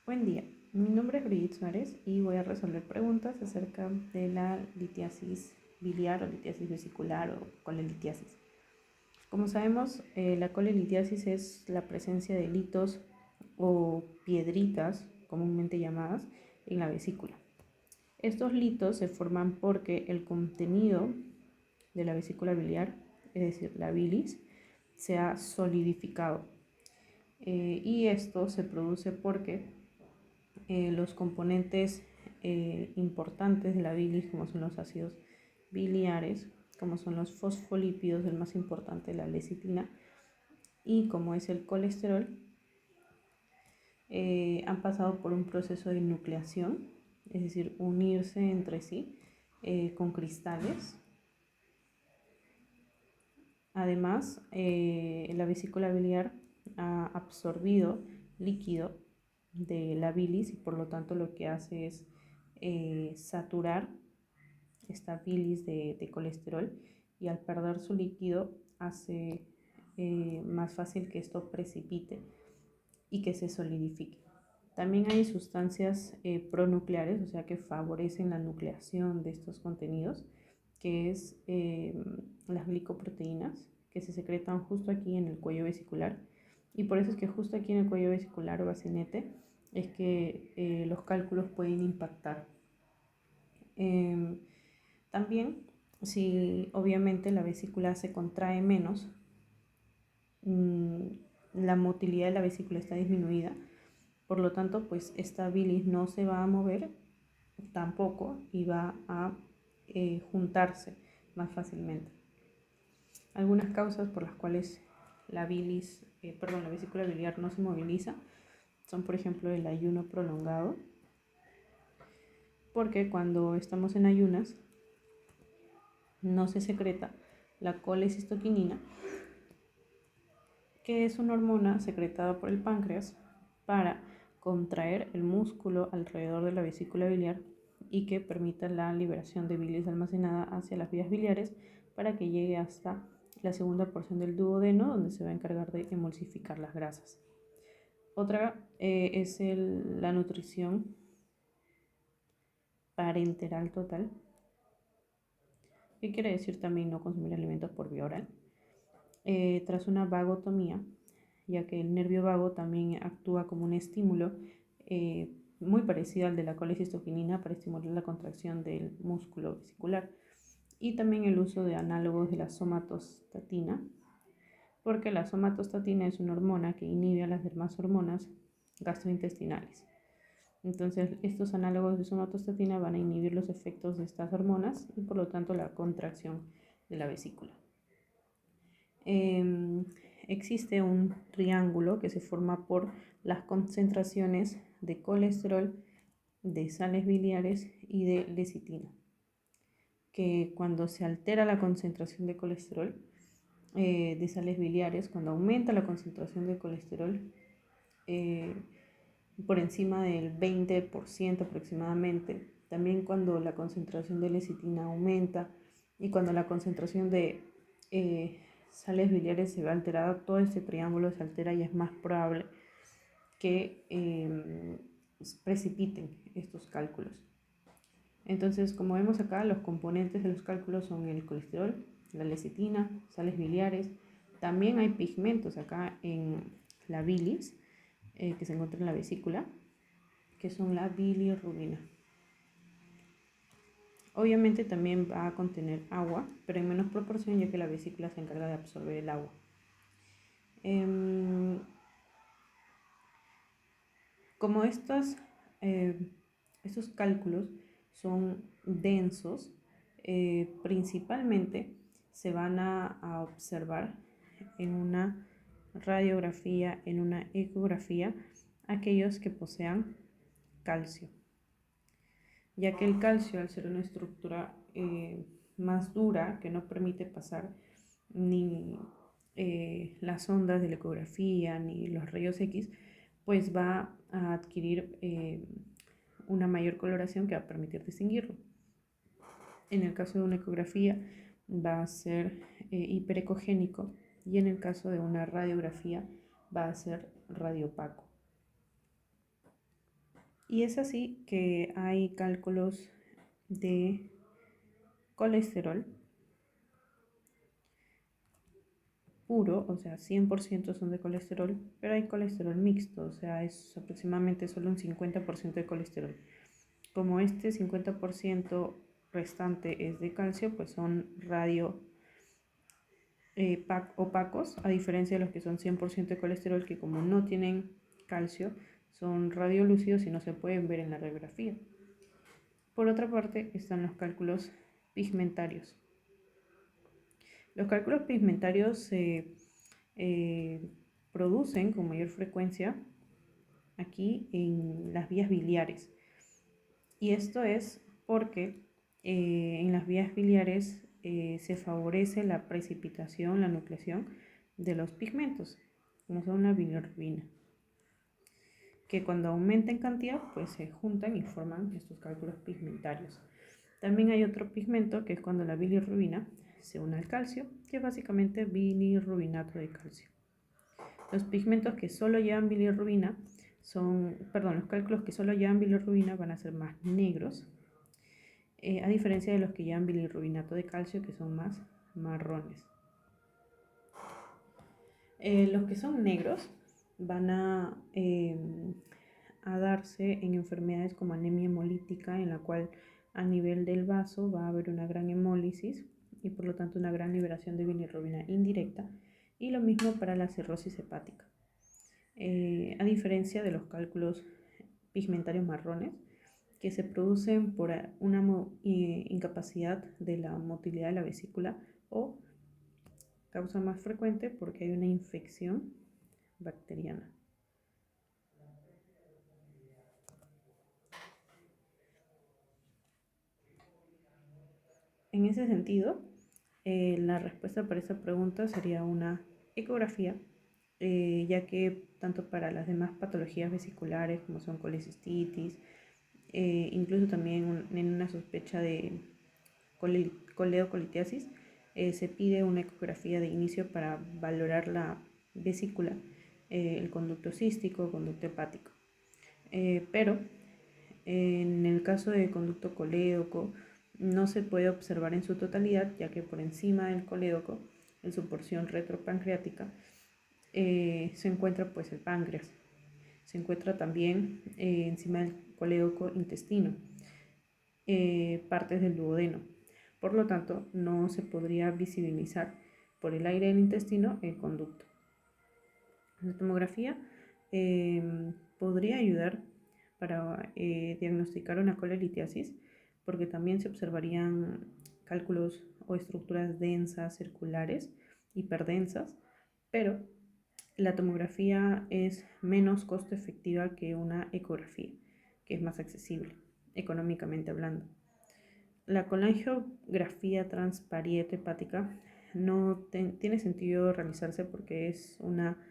Buen día, mi nombre es Brigitte Suárez y voy a resolver preguntas acerca de la litiasis biliar o litiasis vesicular o colelitiasis. Como sabemos, la colelitiasis es la presencia de litos o piedritas, comúnmente llamadas, en la vesícula. Estos litos se forman porque el contenido de la vesícula biliar, es decir, la bilis, se ha solidificado. Y esto se produce porque los componentes importantes de la bilis, como son los ácidos biliares, como son los fosfolípidos, el más importante, la lecitina, y como es el colesterol, han pasado por un proceso de nucleación, es decir, unirse entre sí con cristales. Además, la vesícula biliar ha absorbido líquido de la bilis y por lo tanto lo que hace es saturar esta bilis de colesterol, y al perder su líquido hace más fácil que esto precipite y que se solidifique. También hay sustancias pronucleares, o sea que favorecen la nucleación de estos contenidos, que es las glicoproteínas, que se secretan justo aquí en el cuello vesicular, y por eso es que justo aquí en el cuello vesicular o bacinete es que los cálculos pueden impactar. También, si obviamente la vesícula se contrae menos, la motilidad de la vesícula está disminuida, por lo tanto, pues esta bilis no se va a mover tampoco y va a juntarse más fácilmente. Algunas causas por las cuales la vesícula biliar no se moviliza son, por ejemplo, el ayuno prolongado, porque cuando estamos en ayunas no se secreta la colecistoquinina, que es una hormona secretada por el páncreas para contraer el músculo alrededor de la vesícula biliar y que permita la liberación de bilis almacenada hacia las vías biliares para que llegue hasta la segunda porción del duodeno, donde se va a encargar de emulsificar las grasas. Otra es la nutrición parenteral total, que quiere decir también no consumir alimentos por vía oral, tras una vagotomía, ya que el nervio vago también actúa como un estímulo muy parecido al de la colecistoquinina para estimular la contracción del músculo vesicular, y también el uso de análogos de la somatostatina, porque la somatostatina es una hormona que inhibe a las demás hormonas gastrointestinales. Entonces, estos análogos de somatostatina van a inhibir los efectos de estas hormonas y por lo tanto la contracción de la vesícula. Existe un triángulo que se forma por las concentraciones de colesterol, de sales biliares y de lecitina, que cuando se altera la concentración de colesterol, de sales biliares, cuando aumenta la concentración de colesterol por encima del 20% aproximadamente, también cuando la concentración de lecitina aumenta y cuando la concentración de sales biliares se ve alterada, todo este triángulo se altera y es más probable que precipiten estos cálculos. Entonces, como vemos acá, los componentes de los cálculos son el colesterol, la lecitina, sales biliares. También hay pigmentos acá en la bilis que se encuentra en la vesícula, que son la bilirrubina. Obviamente también va a contener agua, pero en menos proporción, ya que la vesícula se encarga de absorber el agua. Como estos cálculos son densos, principalmente se van a observar en una radiografía, en una ecografía, aquellos que posean calcio, ya que el calcio, al ser una estructura más dura que no permite pasar ni las ondas de la ecografía ni los rayos X, pues va a adquirir una mayor coloración que va a permitir distinguirlo. En el caso de una ecografía va a ser hiperecogénico, y en el caso de una radiografía va a ser radiopaco. Y es así que hay cálculos de colesterol puro, o sea, 100% son de colesterol, pero hay colesterol mixto, o sea, es aproximadamente solo un 50% de colesterol. Como este 50% restante es de calcio, pues son radio opacos, a diferencia de los que son 100% de colesterol, que como no tienen calcio, son radiolúcidos y no se pueden ver en la radiografía. Por otra parte, están los cálculos pigmentarios. Los cálculos pigmentarios se producen con mayor frecuencia aquí en las vías biliares. Y esto es porque en las vías biliares se favorece la precipitación, la nucleación de los pigmentos, como son la bilirrubina, que cuando aumenta en cantidad, pues se juntan y forman estos cálculos pigmentarios. También hay otro pigmento que es cuando la bilirrubina se une al calcio, que es básicamente bilirrubinato de calcio. Los pigmentos que solo llevan bilirrubina los cálculos que solo llevan bilirrubina van a ser más negros, a diferencia de los que llevan bilirrubinato de calcio, que son más marrones. Los que son negros van a darse en enfermedades como anemia hemolítica, en la cual a nivel del vaso va a haber una gran hemólisis y por lo tanto una gran liberación de bilirrubina indirecta, y lo mismo para la cirrosis hepática. A diferencia de los cálculos pigmentarios marrones, que se producen por una incapacidad de la motilidad de la vesícula, o causa más frecuente porque hay una infección bacteriana. En ese sentido, la respuesta para esta pregunta sería una ecografía, ya que tanto para las demás patologías vesiculares como son colecistitis, incluso también en una sospecha de coledocolitiasis, se pide una ecografía de inicio para valorar la vesícula, el conducto cístico, conducto hepático. Pero en el caso de conducto colédoco no se puede observar en su totalidad, ya que por encima del colédoco, en su porción retropancreática, se encuentra pues el páncreas. Se encuentra también encima del colédoco intestino, partes del duodeno. Por lo tanto, no se podría visibilizar por el aire del intestino el conducto. La tomografía podría ayudar para diagnosticar una colelitiasis, porque también se observarían cálculos o estructuras densas, circulares, hiperdensas, pero la tomografía es menos costo efectiva que una ecografía, que es más accesible, económicamente hablando. La colangiografía transparieto hepática no tiene sentido realizarse porque es una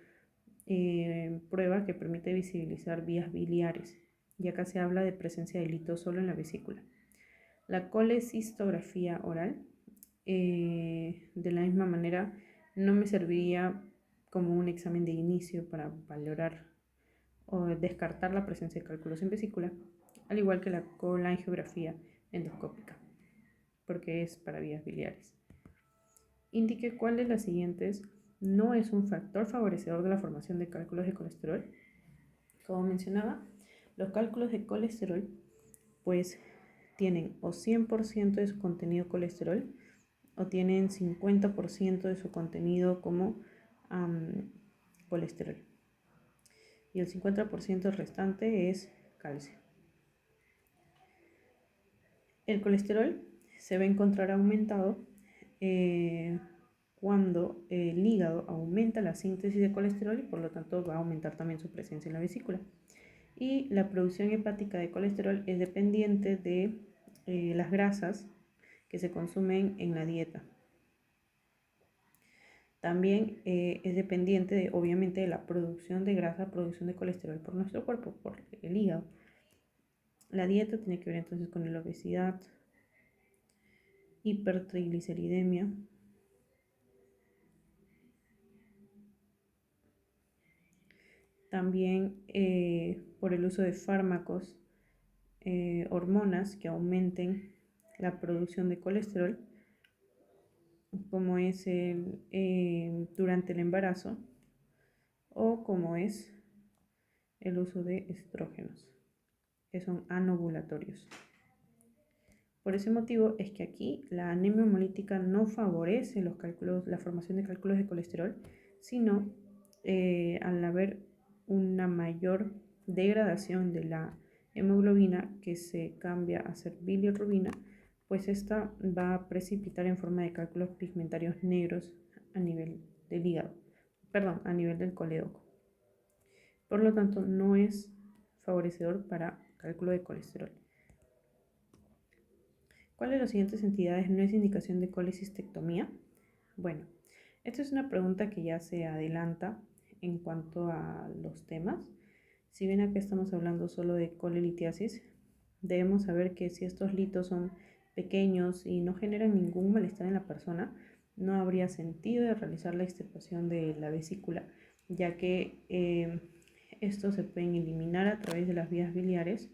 prueba que permite visibilizar vías biliares, y acá se habla de presencia de lito solo en la vesícula. La colecistografía oral, de la misma manera, no me serviría como un examen de inicio para valorar o descartar la presencia de cálculos en vesícula, al igual que la colangiografía endoscópica, porque es para vías biliares. Indique cuál de las siguientes no es un factor favorecedor de la formación de cálculos de colesterol. Como mencionaba, los cálculos de colesterol pues tienen o 100% de su contenido colesterol, o tienen 50% de su contenido como colesterol, y el 50% restante es calcio. El colesterol se va a encontrar aumentado cuando el hígado aumenta la síntesis de colesterol, y por lo tanto va a aumentar también su presencia en la vesícula. Y la producción hepática de colesterol es dependiente de las grasas que se consumen en la dieta. También es dependiente obviamente de la producción de grasa, producción de colesterol por nuestro cuerpo, por el hígado. La dieta tiene que ver entonces con la obesidad, hipertrigliceridemia, también por el uso de fármacos hormonas que aumenten la producción de colesterol, como es durante el embarazo o como es el uso de estrógenos, que son anovulatorios. Por ese motivo es que aquí la anemia hemolítica no favorece la formación de cálculos de colesterol, sino al haber una mayor degradación de la hemoglobina que se cambia a ser bilirrubina, pues esta va a precipitar en forma de cálculos pigmentarios negros a nivel del hígado, a nivel del colédoco. Por lo tanto, no es favorecedor para cálculo de colesterol. ¿Cuál de las siguientes entidades no es indicación de colecistectomía? Bueno, esta es una pregunta que ya se adelanta en cuanto a los temas. Si bien acá estamos hablando solo de colelitiasis, debemos saber que si estos litos son pequeños y no generan ningún malestar en la persona, no habría sentido de realizar la extirpación de la vesícula, ya que estos se pueden eliminar a través de las vías biliares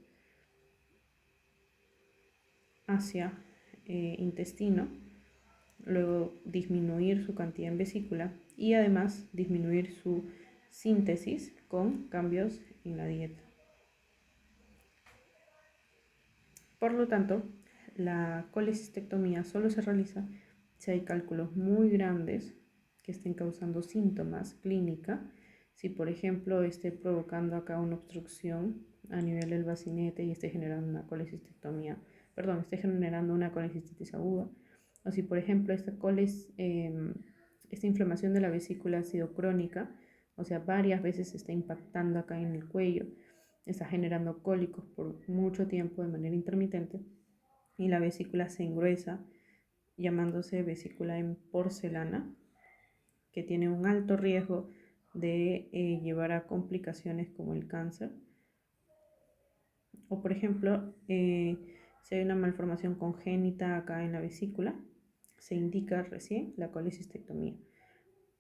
hacia intestino, luego disminuir su cantidad en vesícula y además disminuir su síntesis con cambios en la dieta. Por lo tanto, la colecistectomía solo se realiza si hay cálculos muy grandes que estén causando síntomas clínica, si por ejemplo esté provocando acá una obstrucción a nivel del bacinete y esté generando una colecistectomía, esté generando una colecistitis aguda, o si por ejemplo esta inflamación de la vesícula ha sido crónica, o sea, varias veces se está impactando acá en el cuello, está generando cólicos por mucho tiempo de manera intermitente y la vesícula se engruesa, llamándose vesícula en porcelana, que tiene un alto riesgo de llevar a complicaciones como el cáncer. O por ejemplo, si hay una malformación congénita acá en la vesícula, se indica recién la colecistectomía.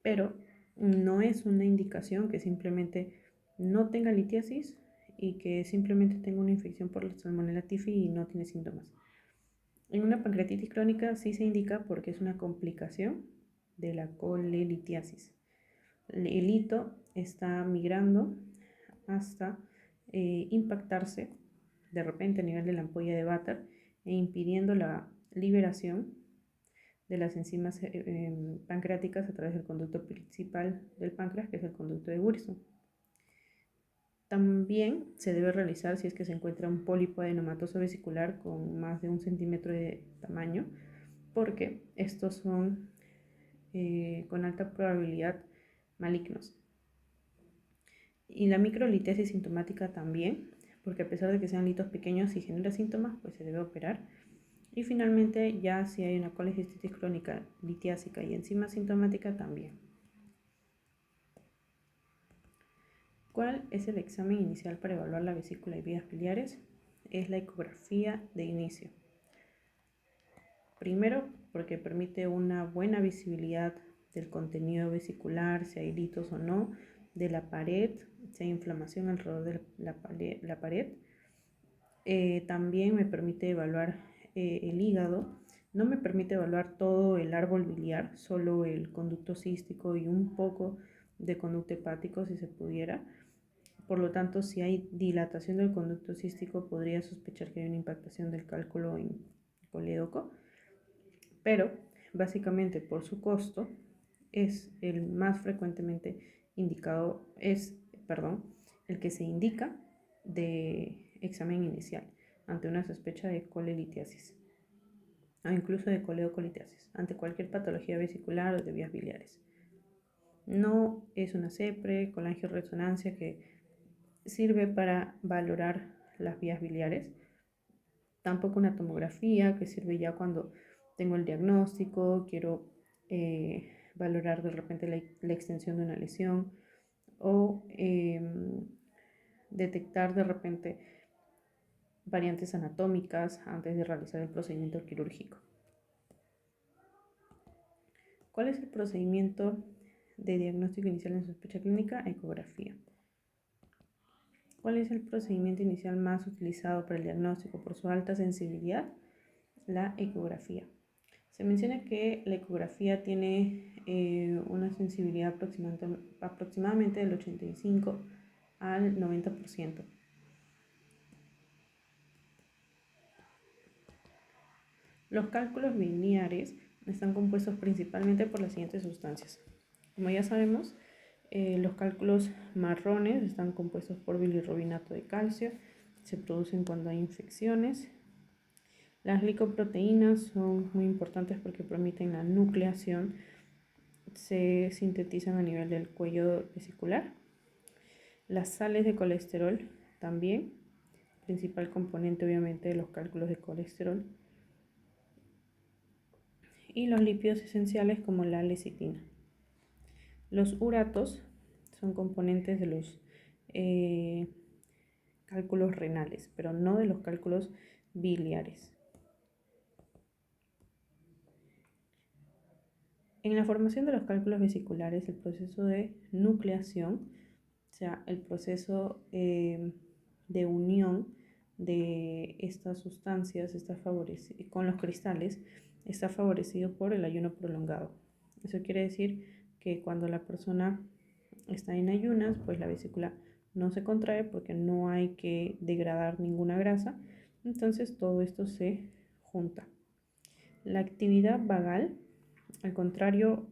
Pero no es una indicación que simplemente no tenga litiasis y que simplemente tenga una infección por la Salmonella typhi y no tiene síntomas. En una pancreatitis crónica sí se indica porque es una complicación de la colelitiasis. El hito está migrando hasta impactarse de repente a nivel de la ampolla de Vater e impidiendo la liberación de las enzimas pancreáticas a través del conducto principal del páncreas, que es el conducto de Wilson. También se debe realizar si es que se encuentra un pólipo adenomatoso vesicular con más de 1 centímetro de tamaño, porque estos son con alta probabilidad malignos. Y la microlitiasis sintomática también, porque a pesar de que sean litos pequeños y genera síntomas, pues se debe operar. Y finalmente, ya si hay una colecistitis crónica litiásica y enzima sintomática también. ¿Cuál es el examen inicial para evaluar la vesícula y vías biliares? Es la ecografía de inicio. Primero, porque permite una buena visibilidad del contenido vesicular, si hay litos o no, de la pared, si hay inflamación alrededor de la pared. También me permite evaluar el hígado. No me permite evaluar todo el árbol biliar, solo el conducto cístico y un poco de conducto hepático si se pudiera. Por lo tanto, si hay dilatación del conducto cístico, podría sospechar que hay una impactación del cálculo en colédoco. Pero básicamente por su costo es el más frecuentemente indicado, el que se indica de examen inicial ante una sospecha de colelitiasis o incluso de coledocolitiasis, ante cualquier patología vesicular o de vías biliares. No es una CEPRE, colangioresonancia, que sirve para valorar las vías biliares, tampoco una tomografía, que sirve ya cuando tengo el diagnóstico, quiero valorar de repente la extensión de una lesión o detectar de repente variantes anatómicas antes de realizar el procedimiento quirúrgico. ¿Cuál es el procedimiento de diagnóstico inicial en sospecha clínica? Ecografía. ¿Cuál es el procedimiento inicial más utilizado para el diagnóstico por su alta sensibilidad? La ecografía. Se menciona que la ecografía tiene una sensibilidad aproximadamente del 85 al 90%. Los cálculos biliares están compuestos principalmente por las siguientes sustancias. Como ya sabemos, los cálculos marrones están compuestos por bilirrubinato de calcio, se producen cuando hay infecciones. Las glicoproteínas son muy importantes porque permiten la nucleación, se sintetizan a nivel del cuello vesicular. Las sales de colesterol también, principal componente obviamente de los cálculos de colesterol. Y los lípidos esenciales como la lecitina. Los uratos son componentes de los cálculos renales, pero no de los cálculos biliares. En la formación de los cálculos vesiculares, el proceso de nucleación, o sea, el proceso de unión de estas sustancias con los cristales, está favorecido por el ayuno prolongado. Eso quiere decir que cuando la persona está en ayunas, pues la vesícula no se contrae porque no hay que degradar ninguna grasa, entonces todo esto se junta. La actividad vagal, al contrario,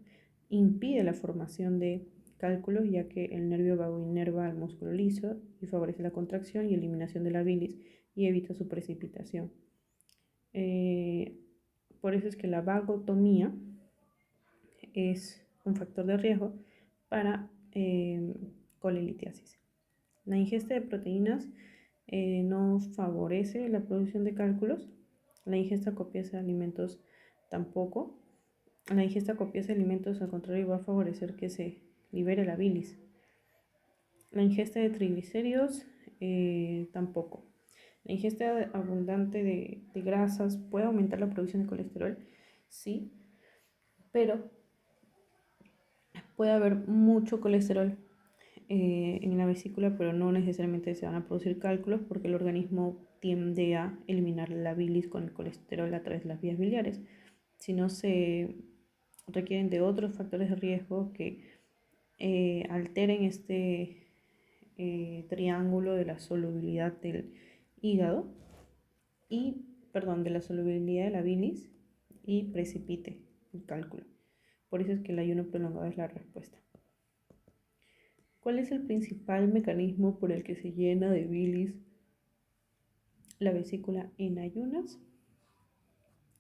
impide la formación de cálculos, ya que el nervio vago inerva al músculo liso y favorece la contracción y eliminación de la bilis y evita su precipitación. Por eso es que la vagotomía es un factor de riesgo para colelitiasis. La ingesta de proteínas no favorece la producción de cálculos. La ingesta copiosa de alimentos tampoco. La ingesta copiosa de alimentos, al contrario, va a favorecer que se libere la bilis. La ingesta de triglicéridos tampoco. La ingesta abundante de grasas puede aumentar la producción de colesterol, sí, pero puede haber mucho colesterol en la vesícula, pero no necesariamente se van a producir cálculos porque el organismo tiende a eliminar la bilis con el colesterol a través de las vías biliares. Si no, se requieren de otros factores de riesgo que alteren este triángulo de la solubilidad del hígado de la solubilidad de la bilis y precipite el cálculo. Por eso es que el ayuno prolongado es la respuesta. ¿Cuál es el principal mecanismo por el que se llena de bilis la vesícula en ayunas?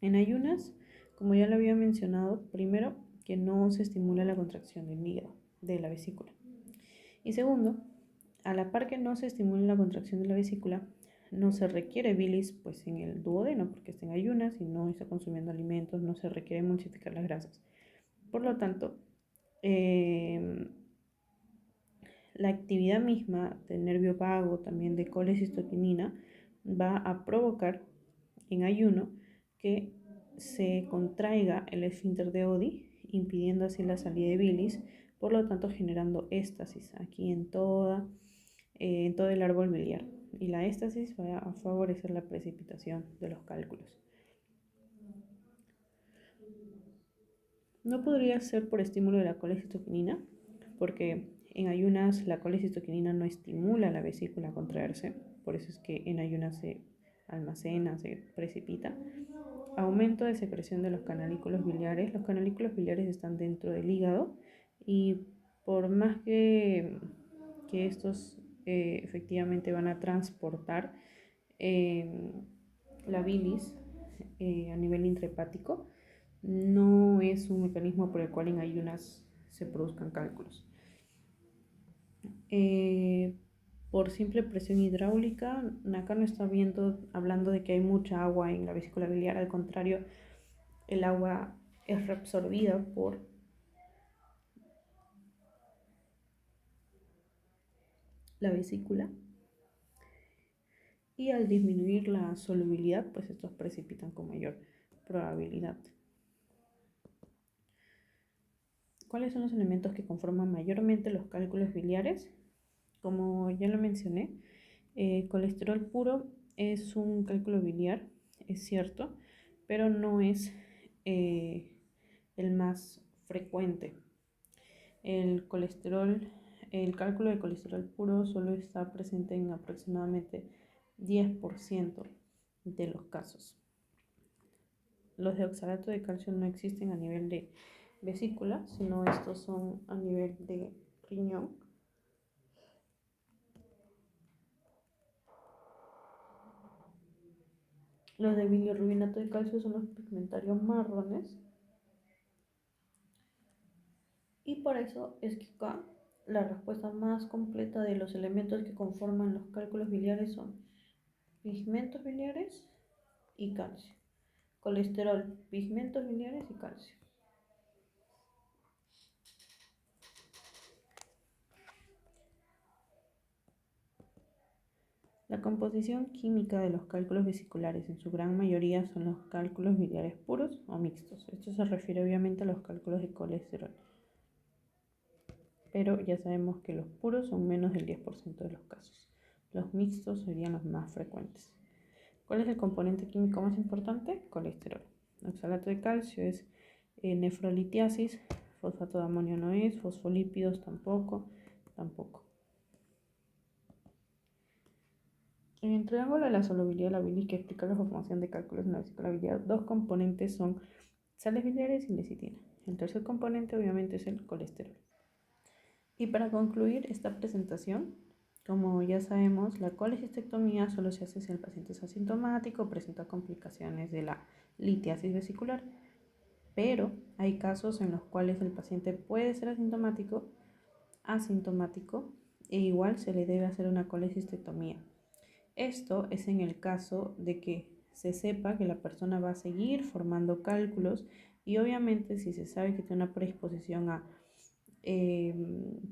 En ayunas, como ya lo había mencionado, primero, que no se estimula la contracción del hígado, de la vesícula. Y segundo, a la par que no se estimula la contracción de la vesícula, no se requiere bilis pues, en el duodeno porque está en ayunas y no está consumiendo alimentos, no se requiere emulsificar las grasas. Por lo tanto, la actividad misma del nervio vago, también de colecistoquinina, va a provocar en ayuno que se contraiga el esfínter de Oddi, impidiendo así la salida de bilis, por lo tanto generando éstasis aquí en todo el árbol biliar. Y la éstasis va a favorecer la precipitación de los cálculos. No podría ser por estímulo de la colecistoquinina, porque en ayunas la colecistoquinina no estimula la vesícula a contraerse, por eso es que en ayunas se almacena, se precipita. Aumento de secreción de los canalículos biliares. Los canalículos biliares están dentro del hígado y por más que estos efectivamente van a transportar la bilis a nivel intrahepático, no es un mecanismo por el cual en ayunas se produzcan cálculos. Por simple presión hidráulica, acá no está hablando de que hay mucha agua en la vesícula biliar, al contrario, el agua es reabsorbida por la vesícula y al disminuir la solubilidad, pues estos precipitan con mayor probabilidad. ¿Cuáles son los elementos que conforman mayormente los cálculos biliares? Como ya lo mencioné, Colesterol puro es un cálculo biliar, es cierto, pero no es el más frecuente. El cálculo de colesterol puro solo está presente en aproximadamente 10% de los casos. Los de oxalato de calcio no existen a nivel de vesícula, sino estos son a nivel de riñón. Los de bilirrubinato de calcio son los pigmentarios marrones. Y por eso es que acá la respuesta más completa de los elementos que conforman los cálculos biliares son pigmentos biliares y calcio. Colesterol, pigmentos biliares y calcio. La composición química de los cálculos vesiculares en su gran mayoría son los cálculos biliares puros o mixtos. Esto se refiere obviamente a los cálculos de colesterol. Pero ya sabemos que los puros son menos del 10% de los casos. Los mixtos serían los más frecuentes. ¿Cuál es el componente químico más importante? Colesterol. Oxalato de calcio es nefrolitiasis, fosfato de amonio no es, fosfolípidos tampoco. En el triángulo de la solubilidad de la bilis que explica la formación de cálculos en la vesícula biliar, dos componentes son sales biliares y lecitina. El tercer componente obviamente es el colesterol. Y para concluir esta presentación, como ya sabemos, la colecistectomía solo se hace si el paciente es asintomático o presenta complicaciones de la litiasis vesicular. Pero hay casos en los cuales el paciente puede ser asintomático e igual se le debe hacer una colecistectomía. Esto es en el caso de que se sepa que la persona va a seguir formando cálculos y obviamente si se sabe que tiene una predisposición a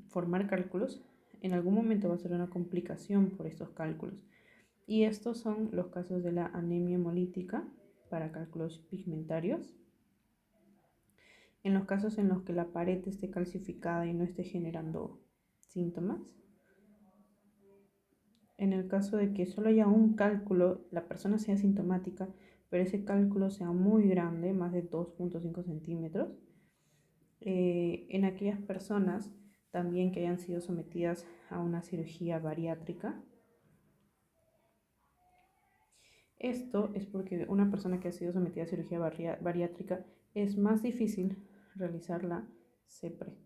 formar cálculos, en algún momento va a ser una complicación por estos cálculos. Y estos son los casos de la anemia hemolítica para cálculos pigmentarios. En los casos en los que la pared esté calcificada y no esté generando síntomas. En el caso de que solo haya un cálculo, la persona sea asintomática, pero ese cálculo sea muy grande, más de 2.5 centímetros, en aquellas personas también que hayan sido sometidas a una cirugía bariátrica. Esto es porque una persona que ha sido sometida a cirugía bariátrica es más difícil realizar la CEPRE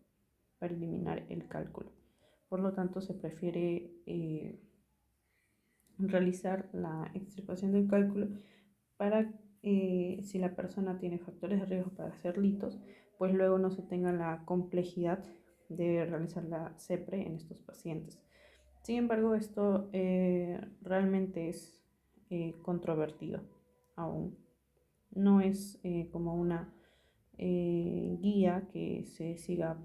para eliminar el cálculo. Por lo tanto, se prefiere realizar la extirpación del cálculo para si la persona tiene factores de riesgo para hacer litos, pues luego no se tenga la complejidad de realizar la CEPRE en estos pacientes. Sin embargo, esto realmente es controvertido aún. No es como una guía que se siga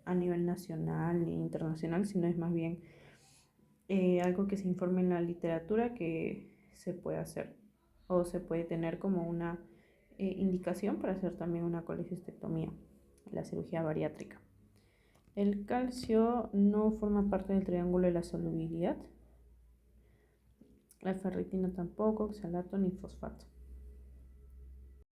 a nivel nacional e internacional, sino es más bien algo que se informe en la literatura que se puede hacer o se puede tener como una indicación para hacer también una colecistectomía, la cirugía bariátrica. El calcio no forma parte del triángulo de la solubilidad, la ferritina tampoco, oxalato ni fosfato.